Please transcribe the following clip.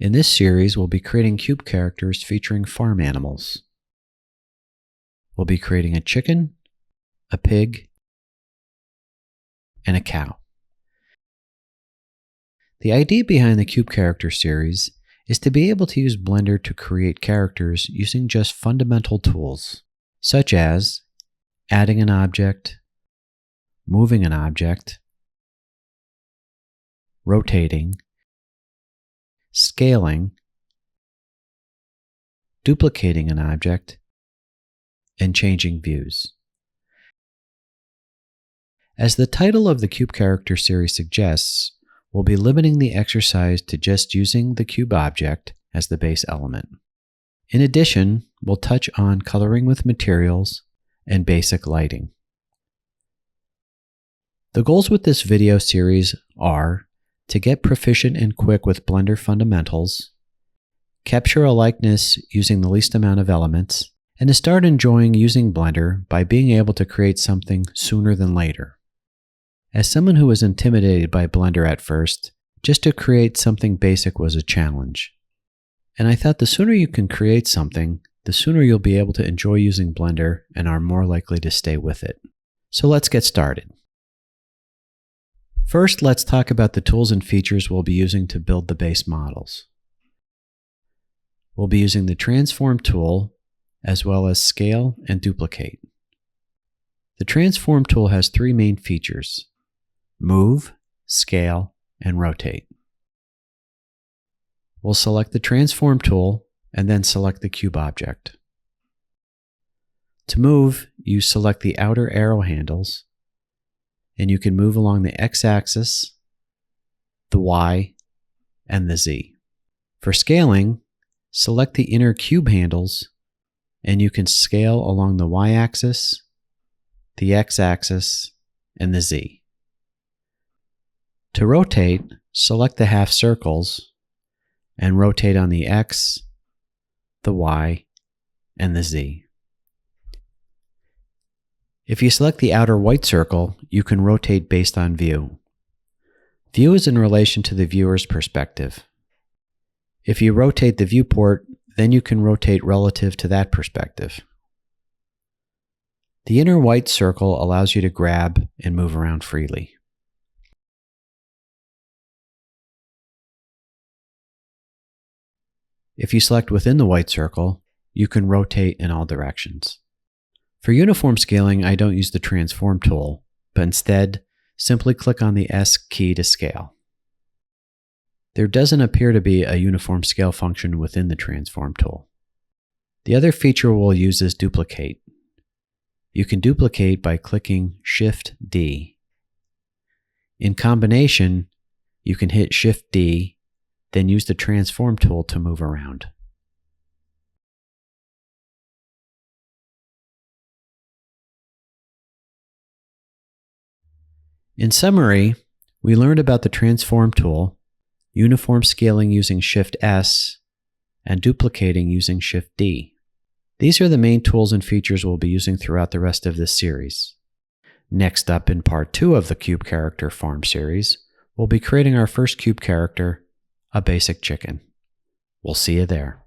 In this series, we'll be creating cube characters featuring farm animals. We'll be creating a chicken, a pig, and a cow. The idea behind the Cube Character series is to be able to use Blender to create characters using just fundamental tools, such as adding an object, moving an object, rotating, scaling, duplicating an object, and changing views. As the title of the Cube Character series suggests, we'll be limiting the exercise to just using the cube object as the base element. In addition, we'll touch on coloring with materials and basic lighting. The goals with this video series are to get proficient and quick with Blender fundamentals, capture a likeness using the least amount of elements, and to start enjoying using Blender by being able to create something sooner than later. As someone who was intimidated by Blender at first, just to create something basic was a challenge. And I thought the sooner you can create something, the sooner you'll be able to enjoy using Blender and are more likely to stay with it. So let's get started. First, let's talk about the tools and features we'll be using to build the base models. We'll be using the Transform tool, as well as Scale and Duplicate. The Transform tool has three main features: Move, Scale, and Rotate. We'll select the Transform tool and then select the cube object. To move, you select the outer arrow handles, and you can move along the X-axis, the Y, and the Z. For scaling, select the inner cube handles, and you can scale along the Y-axis, the X-axis, and the Z. To rotate, select the half circles and rotate on the X, the Y, and the Z. If you select the outer white circle, you can rotate based on view. View is in relation to the viewer's perspective. If you rotate the viewport, then you can rotate relative to that perspective. The inner white circle allows you to grab and move around freely. If you select within the white circle, you can rotate in all directions. For uniform scaling, I don't use the Transform tool, but instead, simply click on the S key to scale. There doesn't appear to be a uniform scale function within the Transform tool. The other feature we'll use is Duplicate. You can duplicate by clicking Shift-D. In combination, you can hit Shift-D, then use the Transform tool to move around. In summary, we learned about the Transform tool, uniform scaling using Shift-S, and duplicating using Shift-D. These are the main tools and features we'll be using throughout the rest of this series. Next up, in part 2 of the Cube Character Farm series, we'll be creating our first cube character, a basic chicken. We'll see you there.